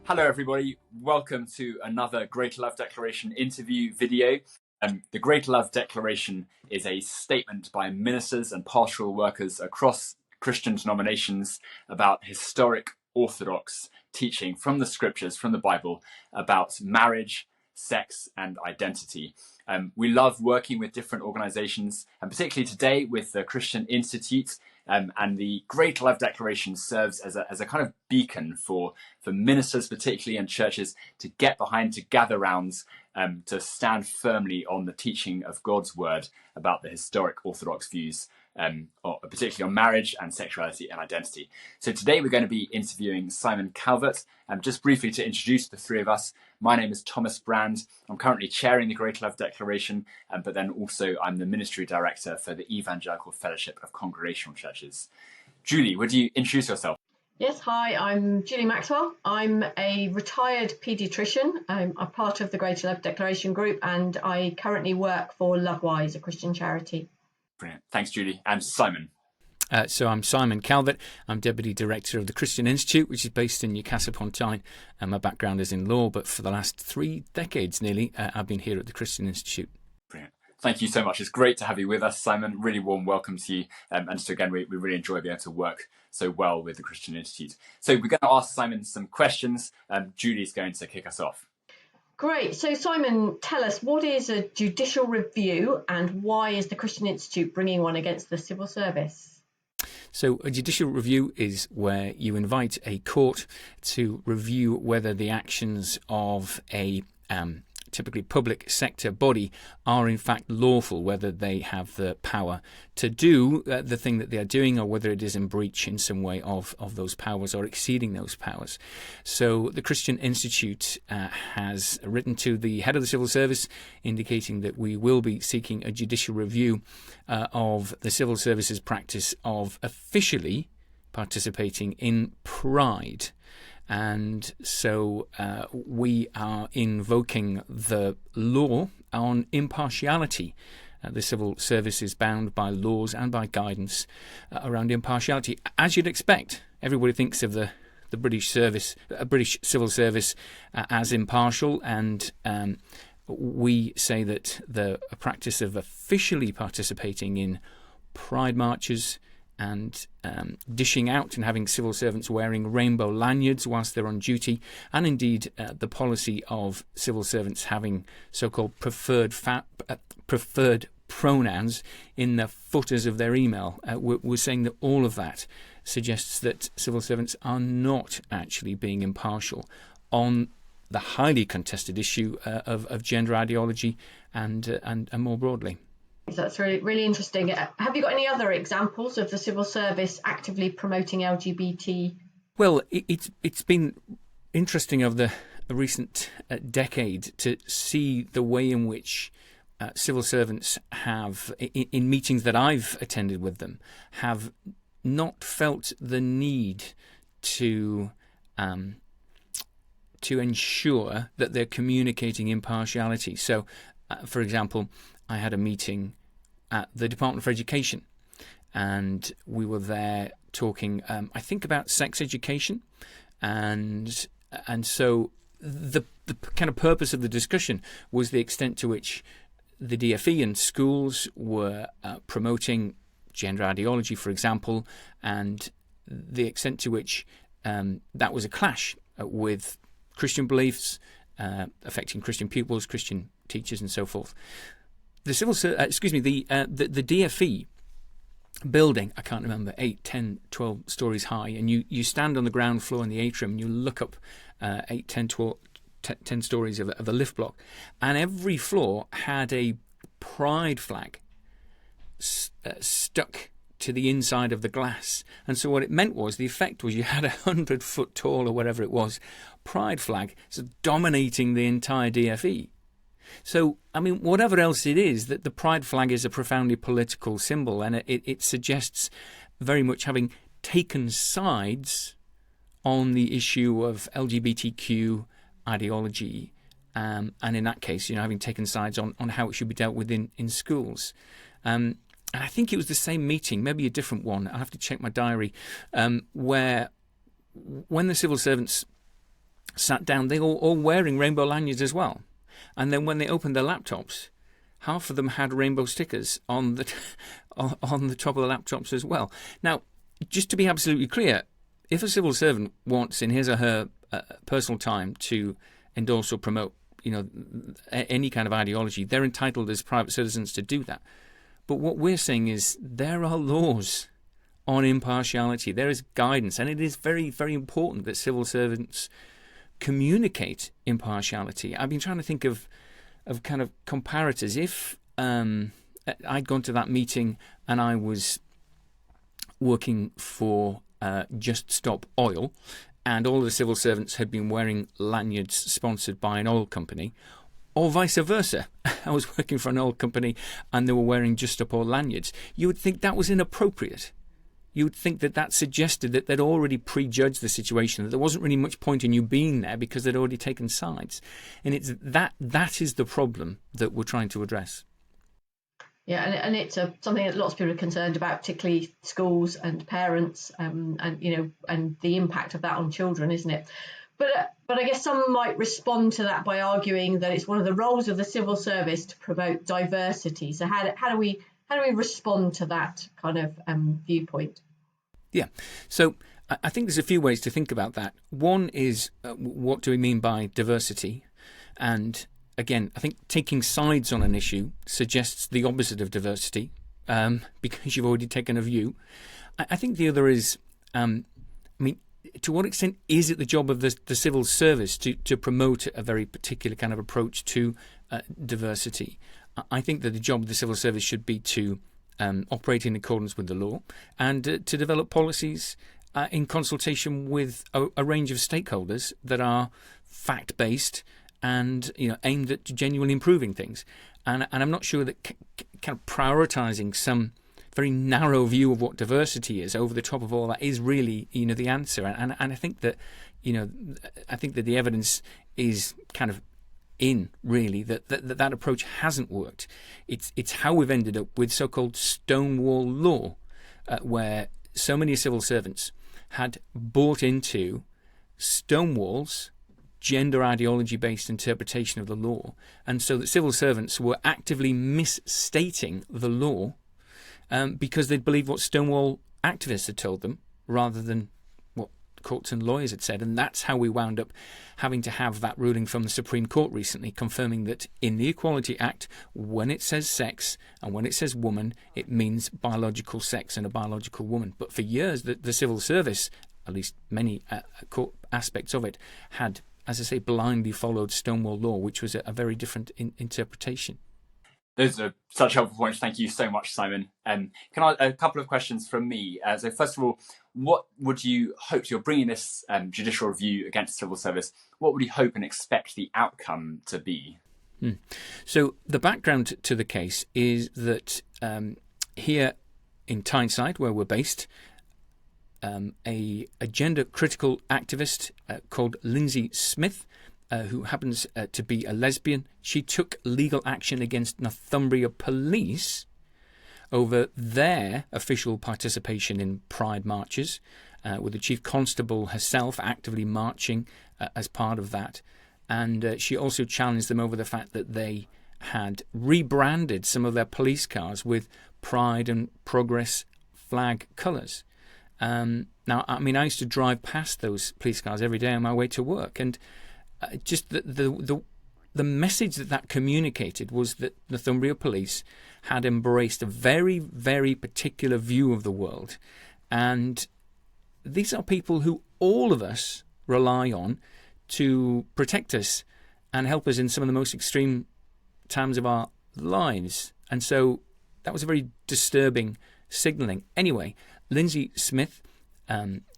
Hello, everybody. Welcome to another Greater Love Declaration interview video. The Greater Love Declaration is a statement by ministers and pastoral workers across Christian denominations about historic Orthodox teaching from the scriptures, from the Bible, about marriage, sex, and identity. We love working with different organizations, and particularly today with the Christian Institute. And the Great Love Declaration serves as a kind of beacon for ministers, particularly, and churches to get behind, to gather round, to stand firmly on the teaching of God's word about the historic Orthodox views, particularly on marriage and sexuality and identity. So today we're going to be interviewing Simon Calvert. Just briefly to introduce the three of us, my name is Thomas Brand. I'm currently chairing the Great Love Declaration, but then also I'm the ministry director for the Evangelical Fellowship of Congregational Churches. Julie, would you introduce yourself? Yes, hi, I'm Julie Maxwell. I'm a retired paediatrician. I'm a part of the Greater Love Declaration group, and I currently work for Lovewise, a Christian charity. Brilliant. Thanks, Julie. And Simon. So I'm Simon Calvert. I'm Deputy Director of the Christian Institute, which is based in Newcastle upon Tyne. My background is in law, but for the last 3 decades nearly, I've been here at the Christian Institute. Brilliant. Thank you so much. It's great to have you with us, Simon. Really warm welcome to you. And so again, we really enjoy being able to work so well with the Christian Institute. So we're going to ask Simon some questions. Julie's going to kick us off. Great. So Simon, tell us, what is a judicial review and why is the Christian Institute bringing one against the civil service? So a judicial review is where you invite a court to review whether the actions of a typically public sector body are in fact lawful, whether they have the power to do the thing that they are doing, or whether it is in breach in some way of those powers or exceeding those powers. So the Christian Institute has written to the head of the civil service indicating that we will be seeking a judicial review of the civil service's practice of officially participating in pride. And so we are invoking the law on impartiality. The civil service is bound by laws and by guidance around impartiality. As you'd expect, everybody thinks of the British civil service as impartial, and we say that the practice of officially participating in pride marches and dishing out and having civil servants wearing rainbow lanyards whilst they're on duty, and indeed the policy of civil servants having so-called preferred pronouns in the footers of their email. We're saying that all of that suggests that civil servants are not actually being impartial on the highly contested issue of gender ideology and more broadly. That's really interesting. Have you got any other examples of the civil service actively promoting LGBT? Well, it's been interesting over the recent decade to see the way in which civil servants have, in meetings that I've attended with them, have not felt the need to ensure that they're communicating impartiality. So, for example, I had a meeting at the Department for Education, and we were there talking, I think, about sex education, and so the kind of purpose of the discussion was the extent to which the DFE and schools were promoting gender ideology, for example, and the extent to which that was a clash with Christian beliefs, affecting Christian pupils, Christian teachers, and so forth. The the DFE building, I can't remember, 8, 10, 12 stories high, and you stand on the ground floor in the atrium and you look up 8, 10, 12, 10 stories of a lift block, and every floor had a pride flag stuck to the inside of the glass. And so what it meant was, the effect was you had 100 foot tall, or whatever it was, pride flag dominating the entire DFE. So, I mean, whatever else it is, that the pride flag is a profoundly political symbol, and it suggests very much having taken sides on the issue of LGBTQ ideology, and in that case, having taken sides on how it should be dealt with in schools. And I think it was the same meeting, maybe a different one, I'll have to check my diary, where when the civil servants sat down, they were all wearing rainbow lanyards as well. And then when they opened their laptops, half of them had rainbow stickers on the on the top of the laptops as well. Now, just to be absolutely clear, if a civil servant wants in his or her personal time to endorse or promote, any kind of ideology, they're entitled as private citizens to do that. But what we're saying is there are laws on impartiality. There is guidance, and it is very, very important that civil servants communicate impartiality. I've been trying to think of kind of comparators. If I'd gone to that meeting and I was working for Just Stop Oil, and all of the civil servants had been wearing lanyards sponsored by an oil company, or vice versa, I was working for an oil company and they were wearing Just Stop Oil lanyards, you would think that was inappropriate. You would think that suggested that they'd already prejudged the situation, that there wasn't really much point in you being there because they'd already taken sides. And it's that is the problem that we're trying to address. Yeah, and it's something that lots of people are concerned about, particularly schools and parents, and the impact of that on children, isn't it? But I guess some might respond to that by arguing that it's one of the roles of the civil service to promote diversity. So how do we respond to that kind of viewpoint? Yeah, so I think there's a few ways to think about that. One is what do we mean by diversity? And again, I think taking sides on an issue suggests the opposite of diversity, because you've already taken a view. I think the other is, to what extent is it the job of the civil service to promote a very particular kind of approach to diversity? I think that the job of the civil service should be to operate in accordance with the law and to develop policies in consultation with a range of stakeholders that are fact-based and aimed at genuinely improving things. And I'm not sure that kind of prioritising some very narrow view of what diversity is over the top of all that is really the answer. And I think that the evidence is kind of in really that approach hasn't worked. It's how we've ended up with so-called Stonewall law, where so many civil servants had bought into Stonewall's gender ideology-based interpretation of the law, and so that civil servants were actively misstating the law because they'd believed what Stonewall activists had told them rather than what courts and lawyers had said. And that's how we wound up having to have that ruling from the Supreme Court recently, confirming that in the Equality Act, when it says sex and when it says woman, it means biological sex and a biological woman. But for years, the civil service, at least many court aspects of it, had, as I say, blindly followed Stonewall law, which was a very different interpretation. Those are such helpful points. Thank you so much, Simon. A couple of questions from me. So first of all, what would you hope, you're bringing this judicial review against civil service, what would you hope and expect the outcome to be? So the background to the case is that here in Tyneside, where we're based, a gender critical activist called Lindsay Smith, who happens to be a lesbian, she took legal action against Northumbria Police over their official participation in Pride marches, with the Chief Constable herself actively marching as part of that. And she also challenged them over the fact that they had rebranded some of their police cars with Pride and Progress flag colours. Now, I mean, I used to drive past those police cars every day on my way to work, and just the message that communicated was that Northumbria Police had embraced a very, very particular view of the world. And these are people who all of us rely on to protect us and help us in some of the most extreme times of our lives. And so that was a very disturbing signalling. Anyway, Lindsay Smith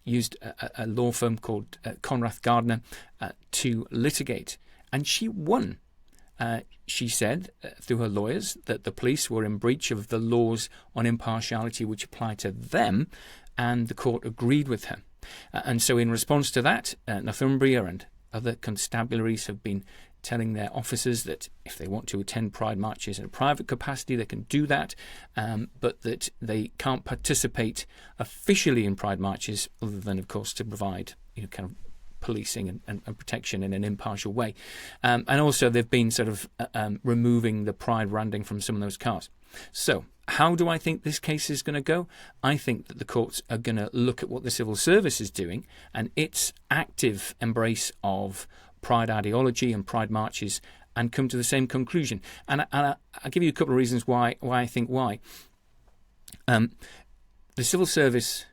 used a law firm called Conrath Gardner to litigate, and she won. She said through her lawyers that the police were in breach of the laws on impartiality which apply to them, and the court agreed with her. And so in response to that, Northumbria and other constabularies have been telling their officers that if they want to attend Pride marches in a private capacity, they can do that, but that they can't participate officially in Pride marches other than, of course, to provide kind of policing and protection in an impartial way. And also they've been sort of removing the pride branding from some of those cars. So how do I think this case is going to go? I think that the courts are going to look at what the civil service is doing and its active embrace of pride ideology and pride marches, and come to the same conclusion. And I'll give you a couple of reasons why I think why. The civil service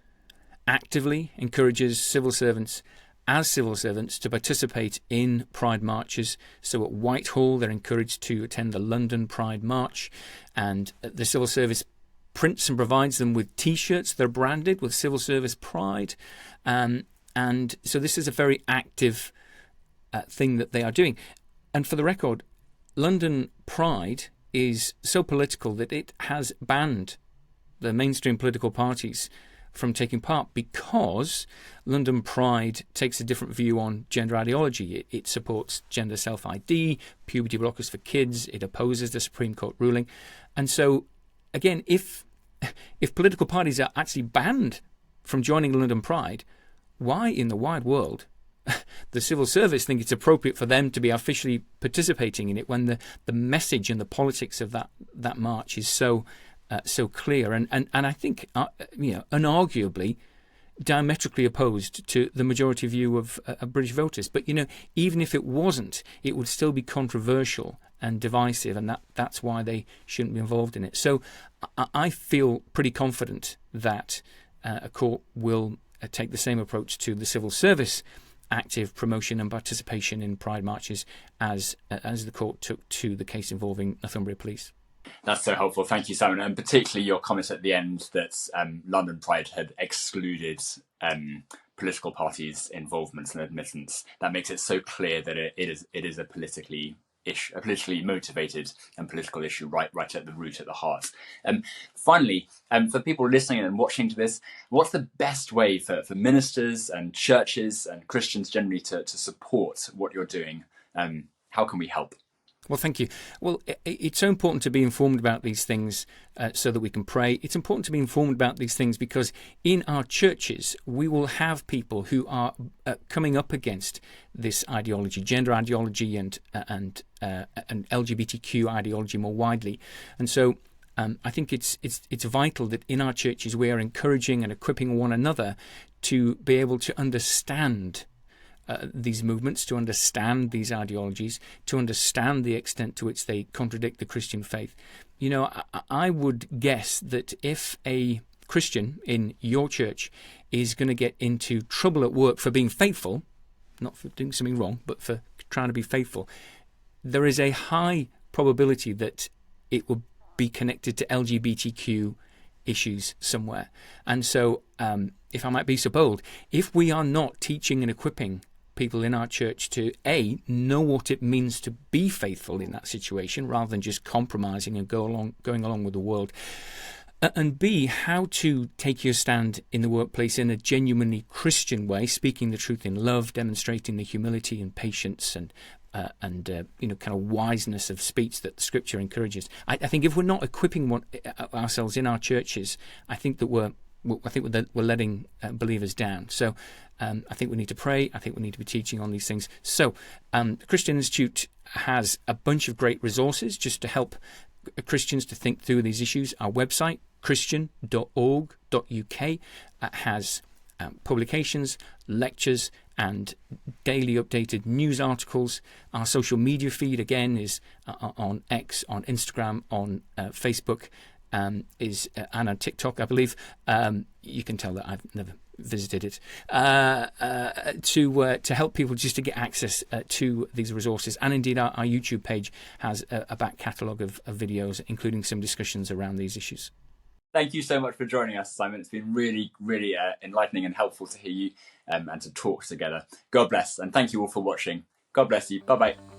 actively encourages civil servants to participate in pride marches. So at Whitehall, they're encouraged to attend the London Pride March, and the civil service prints and provides them with T-shirts that are branded with civil service pride. And so this is a very active thing that they are doing. And for the record, London Pride is so political that it has banned the mainstream political parties from taking part, because London Pride takes a different view on gender ideology. It supports gender self-ID, puberty blockers for kids. It opposes the Supreme Court ruling. And so, again, if political parties are actually banned from joining London Pride, why in the wide world the civil service think it's appropriate for them to be officially participating in it when the message and the politics of that march is so clear and I think unarguably diametrically opposed to the majority view of British voters. But even if it wasn't, it would still be controversial and divisive, and that's why they shouldn't be involved in it. So I feel pretty confident that a court will take the same approach to the civil service active promotion and participation in pride marches as the court took to the case involving Northumbria Police. That's so helpful. Thank you, Simon. And particularly your comment at the end that London Pride had excluded political parties' involvement and admittance. That makes it so clear that it is a politically motivated and political issue right at the root, at the heart. Finally, for people listening and watching to this, what's the best way for ministers and churches and Christians generally to support what you're doing? How can we help? Well, thank you. Well, it's so important to be informed about these things so that we can pray. It's important to be informed about these things because in our churches, we will have people who are coming up against this ideology, gender ideology and LGBTQ ideology more widely. And so I think it's vital that in our churches we are encouraging and equipping one another to be able to understand these movements, to understand these ideologies, to understand the extent to which they contradict the Christian faith. I would guess that if a Christian in your church is going to get into trouble at work for being faithful, not for doing something wrong, but for trying to be faithful, there is a high probability that it will be connected to LGBTQ issues somewhere. And so, if I might be so bold, if we are not teaching and equipping people in our church to know what it means to be faithful in that situation rather than just compromising and going along with the world, and B, how to take your stand in the workplace in a genuinely Christian way, speaking the truth in love, demonstrating the humility and patience and kind of wiseness of speech that the Scripture encourages. I think if we're not equipping ourselves in our churches, I think that we're letting believers down. So I think we need to pray. I think we need to be teaching on these things. So the Christian Institute has a bunch of great resources just to help Christians to think through these issues. Our website, christian.org.uk, has publications, lectures, and daily updated news articles. Our social media feed, again, is on X, on Instagram, on Facebook, and on TikTok, I believe. You can tell that I've never visited it, to help people just to get access to these resources. And indeed, our YouTube page has a back catalogue of videos, including some discussions around these issues. Thank you so much for joining us, Simon. It's been really, really enlightening and helpful to hear you and to talk together. God bless, and thank you all for watching. God bless you. Bye-bye.